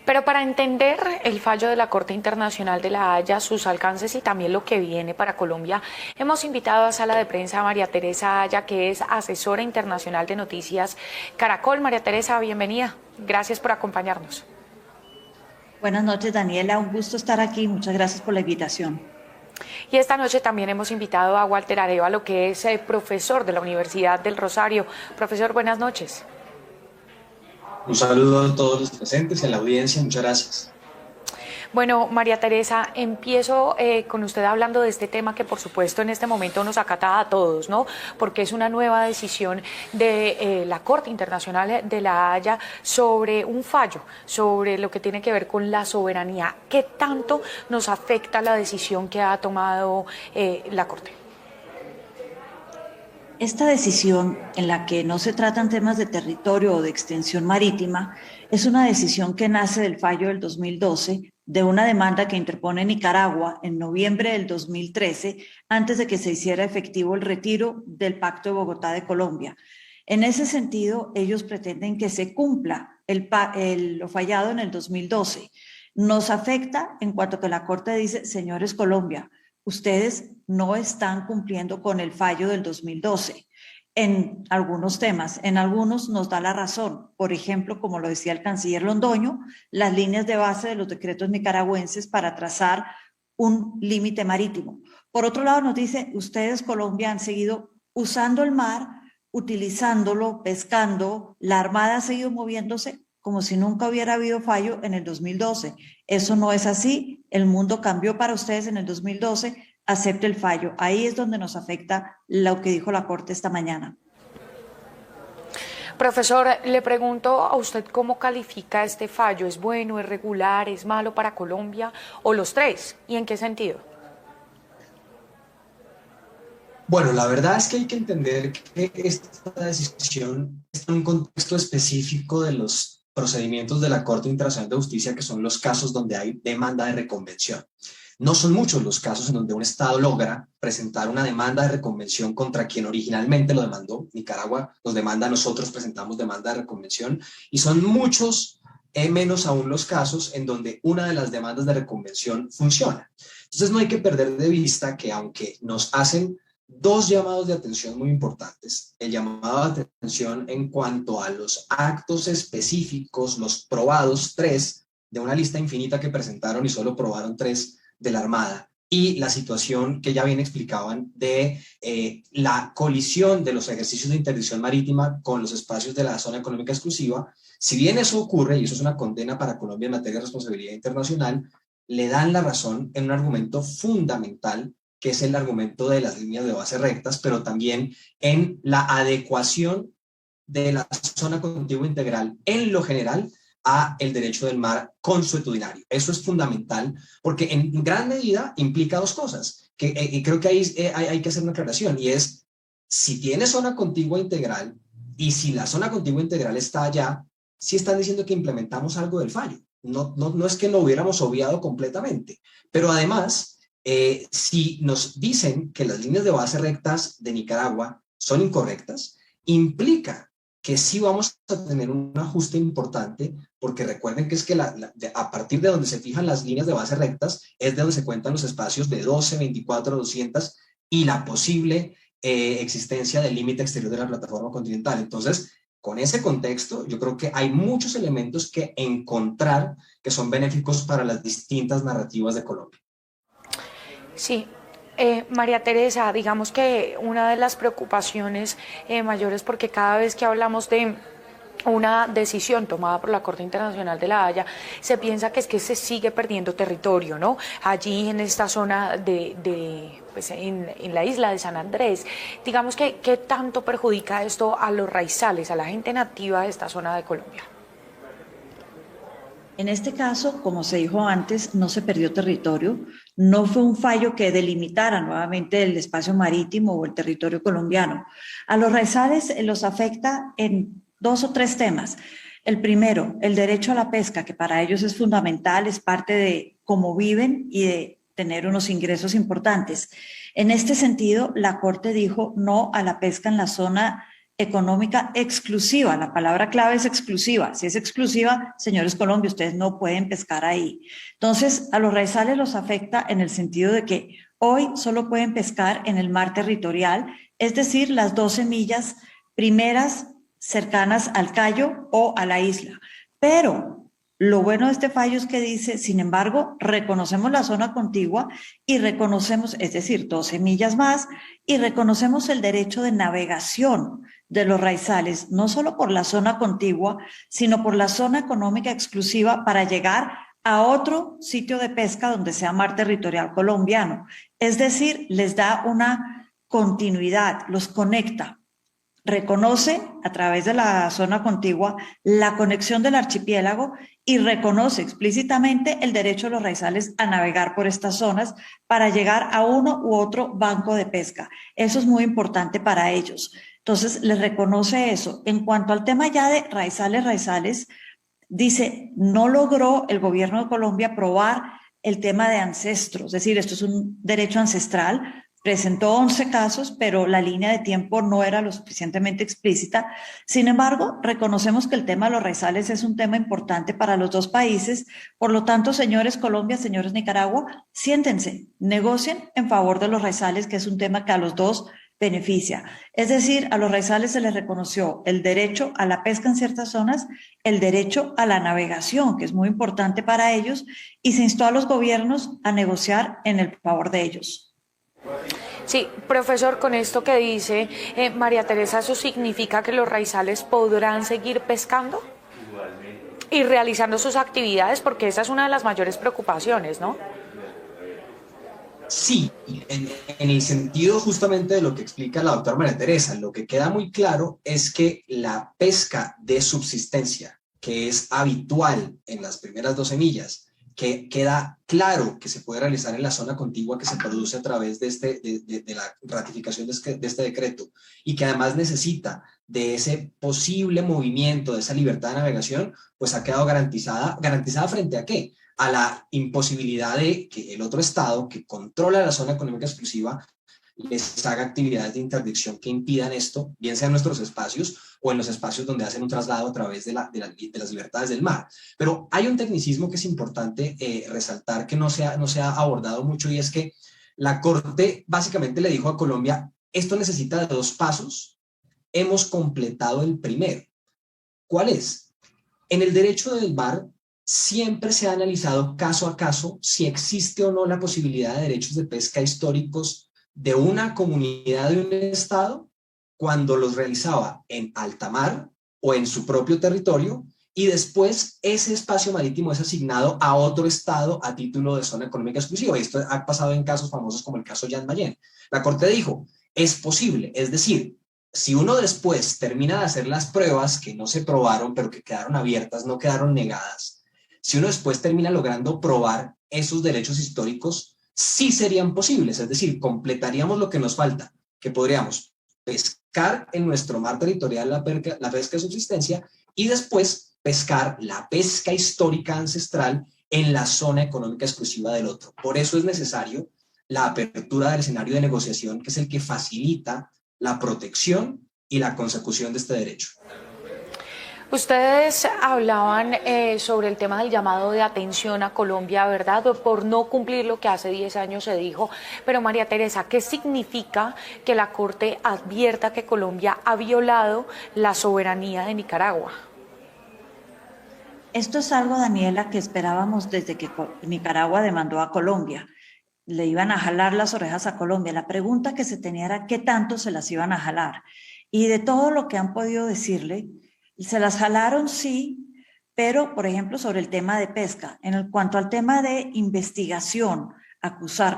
Pero para entender el fallo de la Corte Internacional de La Haya, sus alcances y también lo que viene para Colombia, hemos invitado a Sala de Prensa a María Teresa Haya, que es asesora internacional de Noticias Caracol. María Teresa, bienvenida. Gracias por acompañarnos. Buenas noches, Daniela. Un gusto estar aquí. Muchas gracias por la invitación. Y esta noche también hemos invitado a Walter Arevalo, que es profesor de la Universidad del Rosario. Profesor, buenas noches. Un saludo a todos los presentes y a la audiencia, muchas gracias. Bueno, María Teresa, empiezo con usted hablando de este tema que por supuesto en este momento nos acata a todos, ¿no? Porque es una nueva decisión de la Corte Internacional de La Haya sobre un fallo, sobre lo que tiene que ver con la soberanía. ¿Qué tanto nos afecta la decisión que ha tomado la Corte? Esta decisión, en la que no se tratan temas de territorio o de extensión marítima, es una decisión que nace del fallo del 2012 de una demanda que interpone Nicaragua en noviembre del 2013, antes de que se hiciera efectivo el retiro del Pacto de Bogotá de Colombia. En ese sentido, ellos pretenden que se cumpla lo fallado en el 2012. Nos afecta en cuanto que la Corte dice, señores Colombia, ustedes no están cumpliendo con el fallo del 2012 en algunos temas, en algunos nos da la razón. Por ejemplo, como lo decía el canciller Londoño, las líneas de base de los decretos nicaragüenses para trazar un límite marítimo. Por otro lado, nos dice, ustedes, Colombia, han seguido usando el mar, utilizándolo, pescando, la Armada ha seguido moviéndose como si nunca hubiera habido fallo en el 2012. Eso no es así, el mundo cambió para ustedes en el 2012, acepte el fallo. Ahí es donde nos afecta lo que dijo la Corte esta mañana. Profesor, le pregunto a usted cómo califica este fallo. ¿Es bueno, es regular, es malo para Colombia o los tres? ¿Y en qué sentido? Bueno, la verdad es que hay que entender que esta decisión está en un contexto específico de los procedimientos de la Corte Internacional de Justicia, que son los casos donde hay demanda de reconvención. No son muchos los casos en donde un Estado logra presentar una demanda de reconvención contra quien originalmente lo demandó. Nicaragua nos demanda, nosotros presentamos demanda de reconvención, y son muchos, menos aún los casos en donde una de las demandas de reconvención funciona. Entonces no hay que perder de vista que aunque nos hacen dos llamados de atención muy importantes. El llamado de atención en cuanto a los actos específicos, los probados, tres, de una lista infinita que presentaron y solo probaron tres de la Armada. Y la situación que ya bien explicaban de la colisión de los ejercicios de interdicción marítima con los espacios de la zona económica exclusiva. Si bien eso ocurre, y eso es una condena para Colombia en materia de responsabilidad internacional, le dan la razón en un argumento fundamental, que es el argumento de las líneas de base rectas, pero también en la adecuación de la zona contigua integral en lo general a el derecho del mar consuetudinario. Eso es fundamental porque en gran medida implica dos cosas, y creo que ahí hay que hacer una aclaración, y es, si tiene zona contigua integral y si la zona contigua integral está allá, sí están diciendo que implementamos algo del fallo. No es que lo hubiéramos obviado completamente, pero además, si nos dicen que las líneas de base rectas de Nicaragua son incorrectas, implica que sí vamos a tener un ajuste importante, porque recuerden que es que a partir de donde se fijan las líneas de base rectas es de donde se cuentan los espacios de 12, 24, 200 y la posible existencia del límite exterior de la plataforma continental. Entonces, con ese contexto, yo creo que hay muchos elementos que encontrar que son benéficos para las distintas narrativas de Colombia. Sí. María Teresa, digamos que una de las preocupaciones mayores, porque cada vez que hablamos de una decisión tomada por la Corte Internacional de La Haya, se piensa que es que se sigue perdiendo territorio, ¿no? Allí en esta zona pues en la isla de San Andrés, digamos que ¿qué tanto perjudica esto a los raizales, a la gente nativa de esta zona de Colombia? En este caso, como se dijo antes, no se perdió territorio, no fue un fallo que delimitara nuevamente el espacio marítimo o el territorio colombiano. A los raizales los afecta en dos o tres temas. El primero, el derecho a la pesca, que para ellos es fundamental, es parte de cómo viven y de tener unos ingresos importantes. En este sentido, la Corte dijo no a la pesca en la zona económica exclusiva. La palabra clave es exclusiva. Si es exclusiva, señores Colombia, ustedes no pueden pescar ahí. Entonces, a los raizales los afecta en el sentido de que hoy solo pueden pescar en el mar territorial, es decir, las 12 millas primeras cercanas al Cayo o a la isla. Pero lo bueno de este fallo es que dice, sin embargo, reconocemos la zona contigua y reconocemos, es decir, 12 millas más, y reconocemos el derecho de navegación de los raizales, no solo por la zona contigua, sino por la zona económica exclusiva para llegar a otro sitio de pesca donde sea mar territorial colombiano. Es decir, les da una continuidad, los conecta. Reconoce a través de la zona contigua la conexión del archipiélago y reconoce explícitamente el derecho de los raizales a navegar por estas zonas para llegar a uno u otro banco de pesca. Eso es muy importante para ellos. Entonces, les reconoce eso. En cuanto al tema ya de raizales, dice, no logró el gobierno de Colombia aprobar el tema de ancestros, es decir, esto es un derecho ancestral. Presentó 11 casos, pero la línea de tiempo no era lo suficientemente explícita. Sin embargo, reconocemos que el tema de los raizales es un tema importante para los dos países. Por lo tanto, señores Colombia, señores Nicaragua, siéntense, negocien en favor de los raizales, que es un tema que a los dos beneficia. Es decir, a los raizales se les reconoció el derecho a la pesca en ciertas zonas, el derecho a la navegación, que es muy importante para ellos, y se instó a los gobiernos a negociar en el favor de ellos. Sí, profesor, con esto que dice María Teresa, ¿eso significa que los raizales podrán seguir pescando y realizando sus actividades? Porque esa es una de las mayores preocupaciones, ¿no? Sí, en el sentido justamente de lo que explica la doctora María Teresa, lo que queda muy claro es que la pesca de subsistencia, que es habitual en las primeras 12 millas, que queda claro que se puede realizar en la zona contigua que se produce a través de la ratificación de este decreto y que además necesita de ese posible movimiento, de esa libertad de navegación, pues ha quedado garantizada frente a ¿qué? A la imposibilidad de que el otro estado que controla la zona económica exclusiva les haga actividades de interdicción que impidan esto, bien sea en nuestros espacios o en los espacios donde hacen un traslado a través de las libertades del mar. Pero hay un tecnicismo que es importante resaltar que no se ha abordado mucho, y es que la Corte básicamente le dijo a Colombia, esto necesita de 2 pasos, hemos completado el primero. ¿Cuál es? En el derecho del mar siempre se ha analizado caso a caso si existe o no la posibilidad de derechos de pesca históricos de una comunidad de un estado cuando los realizaba en alta mar o en su propio territorio, y después ese espacio marítimo es asignado a otro estado a título de zona económica exclusiva. Y esto ha pasado en casos famosos como el caso Jan Mayen. La Corte dijo, es posible, es decir, si uno después termina de hacer las pruebas que no se probaron, pero que quedaron abiertas, no quedaron negadas, si uno después termina logrando probar esos derechos históricos, sí serían posibles, es decir, completaríamos lo que nos falta, que podríamos pescar en nuestro mar territorial la pesca de subsistencia y después pescar la pesca histórica ancestral en la zona económica exclusiva del otro. Por eso es necesario la apertura del escenario de negociación, que es el que facilita la protección y la consecución de este derecho. Ustedes hablaban sobre el tema del llamado de atención a Colombia, ¿verdad? Por no cumplir lo que hace 10 años se dijo. Pero María Teresa, ¿qué significa que la Corte advierta que Colombia ha violado la soberanía de Nicaragua? Esto es algo, Daniela, que esperábamos desde que Nicaragua demandó a Colombia. Le iban a jalar las orejas a Colombia. La pregunta que se tenía era qué tanto se las iban a jalar. Y de todo lo que han podido decirle, se las jalaron, sí, pero, por ejemplo, sobre el tema de pesca. En cuanto al tema de investigación,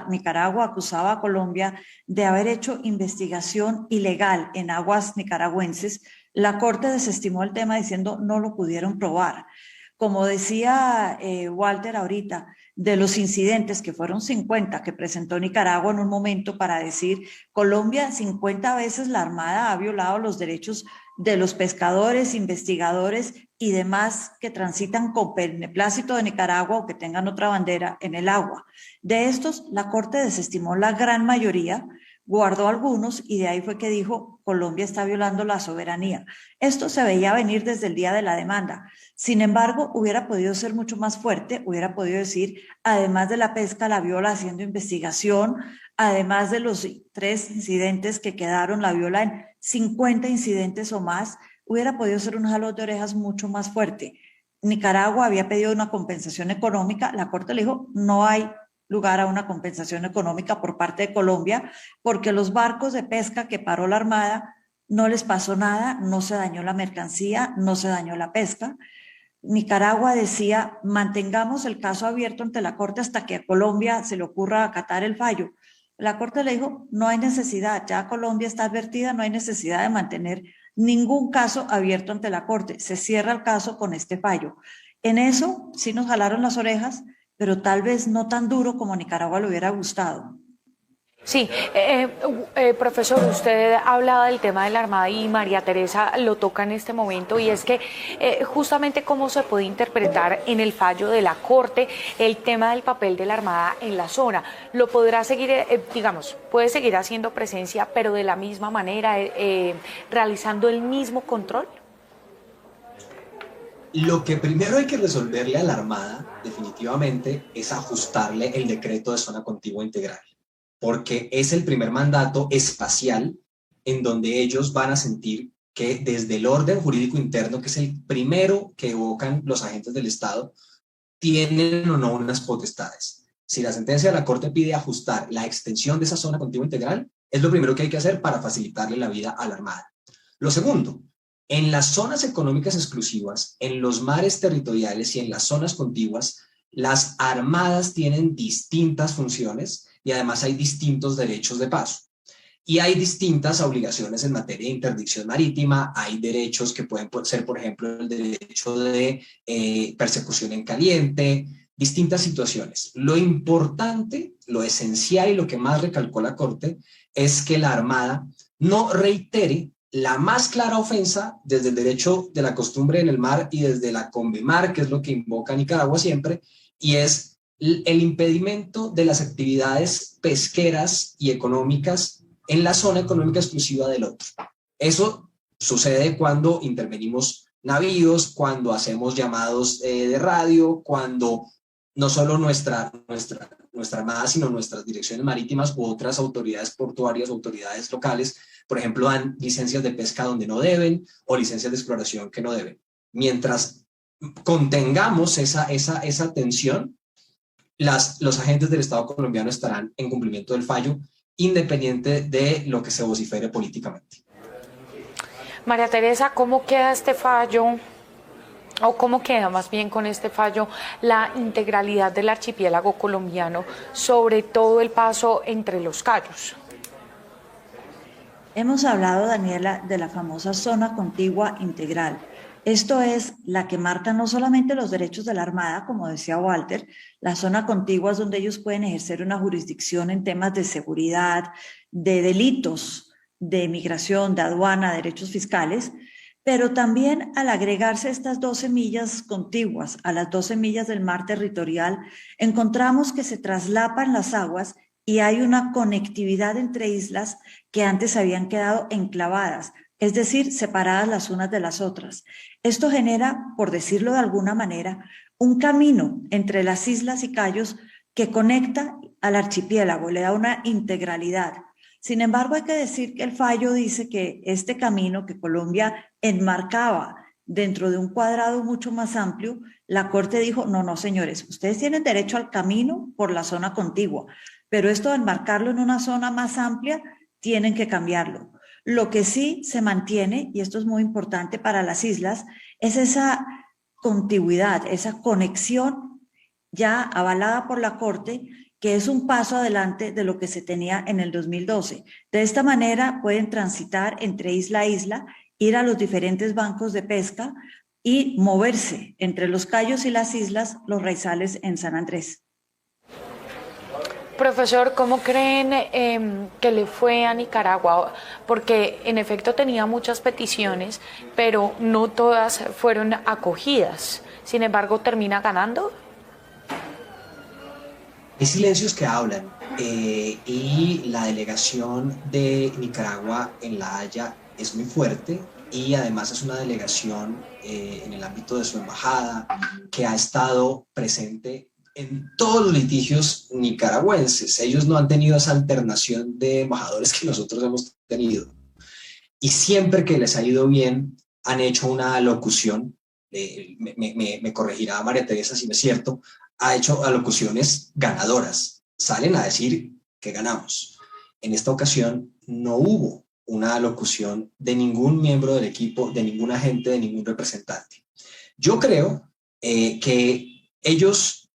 Nicaragua acusaba a Colombia de haber hecho investigación ilegal en aguas nicaragüenses. La Corte desestimó el tema diciendo no lo pudieron probar. Como decía Walter ahorita, de los incidentes, que fueron 50 que presentó Nicaragua en un momento para decir, Colombia 50 veces la Armada ha violado los derechos de los pescadores, investigadores y demás que transitan con beneplácito de Nicaragua o que tengan otra bandera en el agua. De estos, la Corte desestimó la gran mayoría guardó algunos y de ahí fue que dijo, Colombia está violando la soberanía. Esto se veía venir desde el día de la demanda. Sin embargo, hubiera podido ser mucho más fuerte, hubiera podido decir, además de la pesca, la viola haciendo investigación, además de los 3 incidentes que quedaron, la viola en 50 incidentes o más, hubiera podido ser un jalón de orejas mucho más fuerte. Nicaragua había pedido una compensación económica, la Corte le dijo, no hay lugar a una compensación económica por parte de Colombia, porque los barcos de pesca que paró la Armada no les pasó nada, no se dañó la mercancía, no se dañó la pesca. Nicaragua decía, mantengamos el caso abierto ante la Corte hasta que a Colombia se le ocurra acatar el fallo. La Corte le dijo, no hay necesidad, ya Colombia está advertida, no hay necesidad de mantener ningún caso abierto ante la Corte. Se cierra el caso con este fallo. En eso sí nos jalaron las orejas, pero tal vez no tan duro como a Nicaragua le hubiera gustado. Sí, profesor, usted hablaba del tema de la Armada y María Teresa lo toca en este momento y es que justamente cómo se puede interpretar en el fallo de la Corte el tema del papel de la Armada en la zona. Lo podrá seguir, digamos, puede seguir haciendo presencia, pero de la misma manera, realizando el mismo control. Lo que primero hay que resolverle a la Armada, definitivamente, es ajustarle el decreto de zona contigua integral, porque es el primer mandato espacial en donde ellos van a sentir que desde el orden jurídico interno, que es el primero que evocan los agentes del Estado, tienen o no unas potestades. Si la sentencia de la Corte pide ajustar la extensión de esa zona contigua integral, es lo primero que hay que hacer para facilitarle la vida a la Armada. Lo segundo, en las zonas económicas exclusivas, en los mares territoriales y en las zonas contiguas, las armadas tienen distintas funciones y además hay distintos derechos de paso. Y hay distintas obligaciones en materia de interdicción marítima, hay derechos que pueden ser, por ejemplo, el derecho de persecución en caliente, distintas situaciones. Lo importante, lo esencial y lo que más recalcó la Corte es que la Armada no reitere la más clara ofensa desde el derecho de la costumbre en el mar y desde la CONVEMAR, que es lo que invoca Nicaragua siempre, y es el impedimento de las actividades pesqueras y económicas en la zona económica exclusiva del otro. Eso sucede cuando intervenimos navíos, cuando hacemos llamados de radio, cuando no solo nuestra Armada, sino nuestras direcciones marítimas u otras autoridades portuarias, autoridades locales, por ejemplo, dan licencias de pesca donde no deben o licencias de exploración que no deben. Mientras contengamos esa tensión, los agentes del Estado colombiano estarán en cumplimiento del fallo, independiente de lo que se vocifere políticamente. María Teresa, ¿cómo queda este fallo? ¿O cómo queda más bien con este fallo la integralidad del archipiélago colombiano, sobre todo el paso entre los cayos? Hemos hablado, Daniela, de la famosa zona contigua integral. Esto es la que marca no solamente los derechos de la Armada, como decía Walter, la zona contigua es donde ellos pueden ejercer una jurisdicción en temas de seguridad, de delitos, de migración, de aduana, derechos fiscales, pero también al agregarse estas 12 millas contiguas a las 12 millas del mar territorial, encontramos que se traslapan las aguas y hay una conectividad entre islas que antes habían quedado enclavadas, es decir, separadas las unas de las otras. Esto genera, por decirlo de alguna manera, un camino entre las islas y cayos que conecta al archipiélago, le da una integralidad. Sin embargo, hay que decir que el fallo dice que este camino que Colombia enmarcaba dentro de un cuadrado mucho más amplio, la Corte dijo, no, señores, ustedes tienen derecho al camino por la zona contigua, pero esto de enmarcarlo en una zona más amplia, tienen que cambiarlo. Lo que sí se mantiene, y esto es muy importante para las islas, es esa contigüidad, esa conexión ya avalada por la Corte, que es un paso adelante de lo que se tenía en el 2012. De esta manera pueden transitar entre isla a isla, ir a los diferentes bancos de pesca y moverse entre los cayos y las islas, los raizales en San Andrés. Profesor, ¿cómo creen que le fue a Nicaragua? Porque en efecto tenía muchas peticiones, pero no todas fueron acogidas. Sin embargo, ¿termina ganando? Hay silencios que hablan. y la delegación de Nicaragua en La Haya es muy fuerte y además es una delegación en el ámbito de su embajada que ha estado presente en todos los litigios nicaragüenses. Ellos no han tenido esa alternación de embajadores que nosotros hemos tenido. Y siempre que les ha ido bien, han hecho una alocución, me corregirá María Teresa si no es cierto, ha hecho alocuciones ganadoras. Salen a decir que ganamos. En esta ocasión no hubo una alocución de ningún miembro del equipo, de ningún agente, de ningún representante. Yo creo que ellos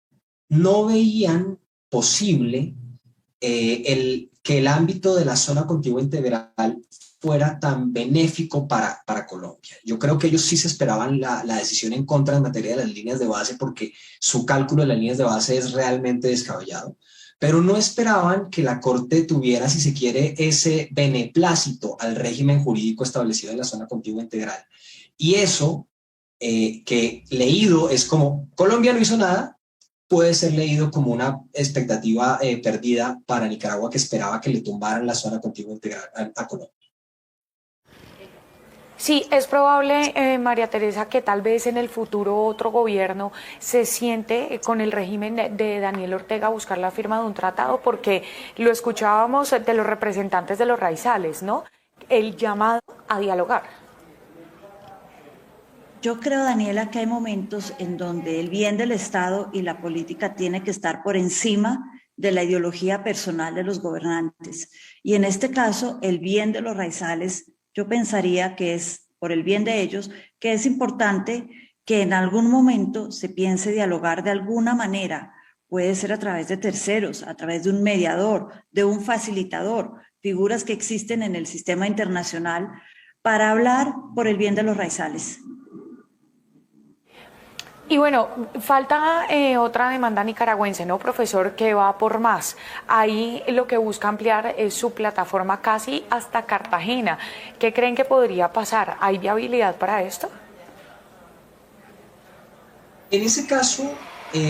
no veían posible que el ámbito de la zona contigua integral fuera tan benéfico para Colombia. Yo creo que ellos sí se esperaban la decisión en contra en materia de las líneas de base porque su cálculo de las líneas de base es realmente descabellado, pero no esperaban que la Corte tuviera, si se quiere, ese beneplácito al régimen jurídico establecido en la zona contigua integral. Y eso, que leído es como, Colombia no hizo nada, puede ser leído como una expectativa perdida para Nicaragua que esperaba que le tumbaran la zona contigua integral a Colombia. Sí, es probable, María Teresa, que tal vez en el futuro otro gobierno se siente con el régimen de Daniel Ortega a buscar la firma de un tratado, porque lo escuchábamos de los representantes de los raizales, ¿no? El llamado a dialogar. Yo creo, Daniela, que hay momentos en donde el bien del Estado y la política tiene que estar por encima de la ideología personal de los gobernantes. Y en este caso, el bien de los raizales, yo pensaría que es por el bien de ellos, que es importante que en algún momento se piense dialogar de alguna manera. Puede ser a través de terceros, a través de un mediador, de un facilitador, figuras que existen en el sistema internacional para hablar por el bien de los raizales. Y bueno, falta otra demanda nicaragüense, ¿no, profesor? Que va por más. Ahí lo que busca ampliar es su plataforma casi hasta Cartagena. ¿Qué creen que podría pasar? ¿Hay viabilidad para esto? En ese caso,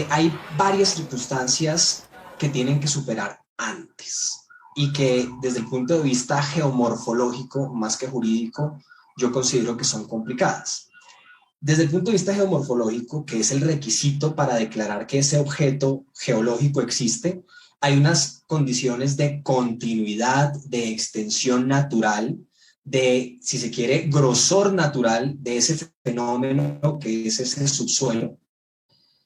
hay varias circunstancias que tienen que superar antes y que desde el punto de vista geomorfológico, más que jurídico, yo considero que son complicadas. Desde el punto de vista geomorfológico, que es el requisito para declarar que ese objeto geológico existe, hay unas condiciones de continuidad, de extensión natural, de, si se quiere, grosor natural de ese fenómeno que es ese subsuelo,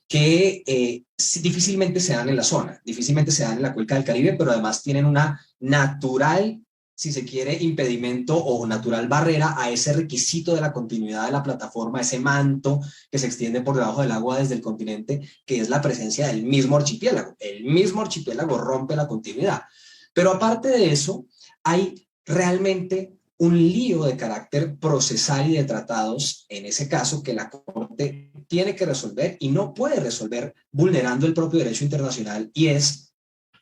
que difícilmente se dan en la zona, difícilmente se dan en la cuenca del Caribe, pero además tienen una natural, si se quiere, impedimento o natural barrera a ese requisito de la continuidad de la plataforma, ese manto que se extiende por debajo del agua desde el continente, que es la presencia del mismo archipiélago. El mismo archipiélago rompe la continuidad. Pero aparte de eso, hay realmente un lío de carácter procesal y de tratados, en ese caso, que la Corte tiene que resolver y no puede resolver vulnerando el propio derecho internacional, y es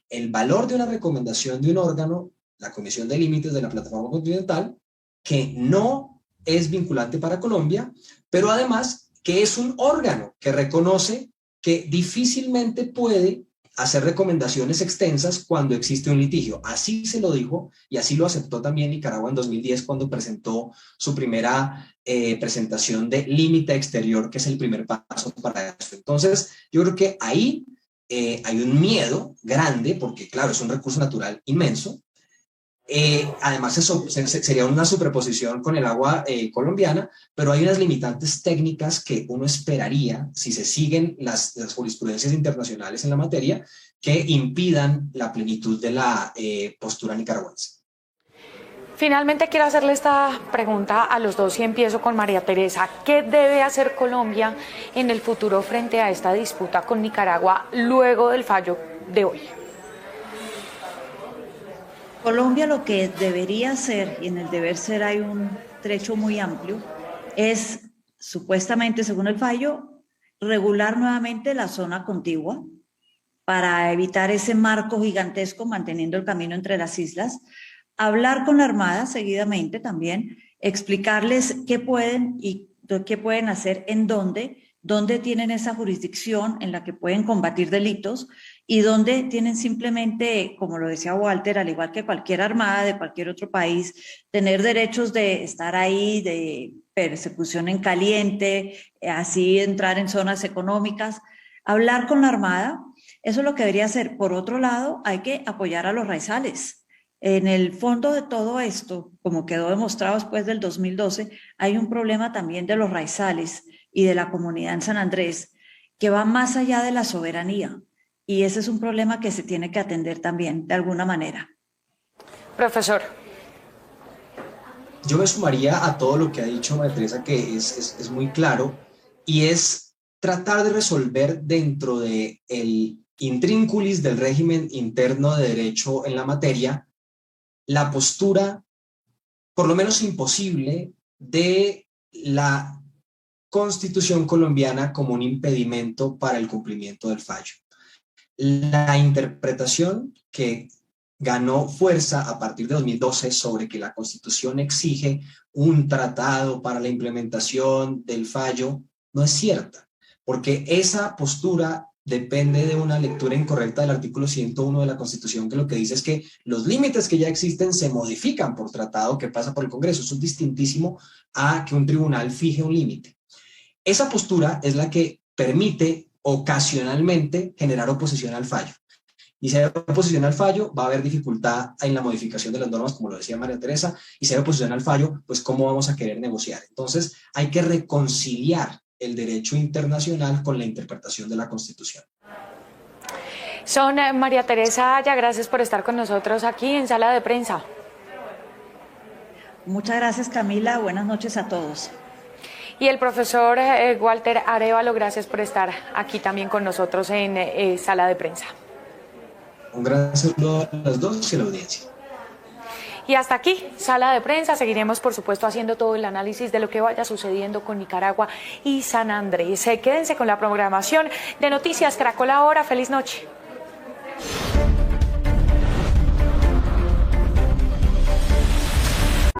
el valor de una recomendación de un órgano, la Comisión de Límites de la Plataforma Continental, que no es vinculante para Colombia, pero además que es un órgano que reconoce que difícilmente puede hacer recomendaciones extensas cuando existe un litigio. Así se lo dijo y así lo aceptó también Nicaragua en 2010 cuando presentó su primera presentación de límite exterior, que es el primer paso para eso. Entonces, yo creo que ahí hay un miedo grande, porque claro, es un recurso natural inmenso. Además, eso sería una superposición con el agua colombiana, pero hay unas limitantes técnicas que uno esperaría, si se siguen las jurisprudencias internacionales en la materia, que impidan la plenitud de la postura nicaragüense. Finalmente quiero hacerle esta pregunta a los dos y empiezo con María Teresa. ¿Qué debe hacer Colombia en el futuro frente a esta disputa con Nicaragua luego del fallo de hoy? Colombia lo que debería hacer, y en el deber ser hay un trecho muy amplio, es supuestamente, según el fallo, regular nuevamente la zona contigua para evitar ese marco gigantesco manteniendo el camino entre las islas, hablar con la Armada seguidamente también, explicarles qué pueden y qué pueden hacer en dónde dónde tienen esa jurisdicción en la que pueden combatir delitos y dónde tienen simplemente, como lo decía Walter, al igual que cualquier armada de cualquier otro país, tener derechos de estar ahí, de persecución en caliente, así entrar en zonas económicas, hablar con la armada. Eso es lo que debería hacer. Por otro lado, hay que apoyar a los raizales. En el fondo de todo esto, como quedó demostrado después del 2012, hay un problema también de los raizales y de la comunidad en San Andrés que va más allá de la soberanía. Y ese es un problema que se tiene que atender también, de alguna manera. Profesor. Yo me sumaría a todo lo que ha dicho María Teresa, que es muy claro, y es tratar de resolver dentro del intrínculis del régimen interno de derecho en la materia la postura, por lo menos imposible, de la Constitución colombiana como un impedimento para el cumplimiento del fallo. La interpretación que ganó fuerza a partir de 2012 sobre que la Constitución exige un tratado para la implementación del fallo no es cierta, porque esa postura depende de una lectura incorrecta del artículo 101 de la Constitución, que lo que dice es que los límites que ya existen se modifican por tratado que pasa por el Congreso. Eso es distintísimo a que un tribunal fije un límite. Esa postura es la que permite ocasionalmente generar oposición al fallo. Y si hay oposición al fallo, va a haber dificultad en la modificación de las normas, como lo decía María Teresa, y si hay oposición al fallo, pues cómo vamos a querer negociar. Entonces, hay que reconciliar el derecho internacional con la interpretación de la Constitución. Son María Teresa Aya, gracias por estar con nosotros aquí en Sala de Prensa. Muchas gracias, Camila. Buenas noches a todos. Y el profesor Walter Arévalo, gracias por estar aquí también con nosotros en Sala de Prensa. Un gran saludo a las dos y a la audiencia. Y hasta aquí, Sala de Prensa. Seguiremos, por supuesto, haciendo todo el análisis de lo que vaya sucediendo con Nicaragua y San Andrés. Quédense con la programación de Noticias Caracol Ahora. Feliz noche.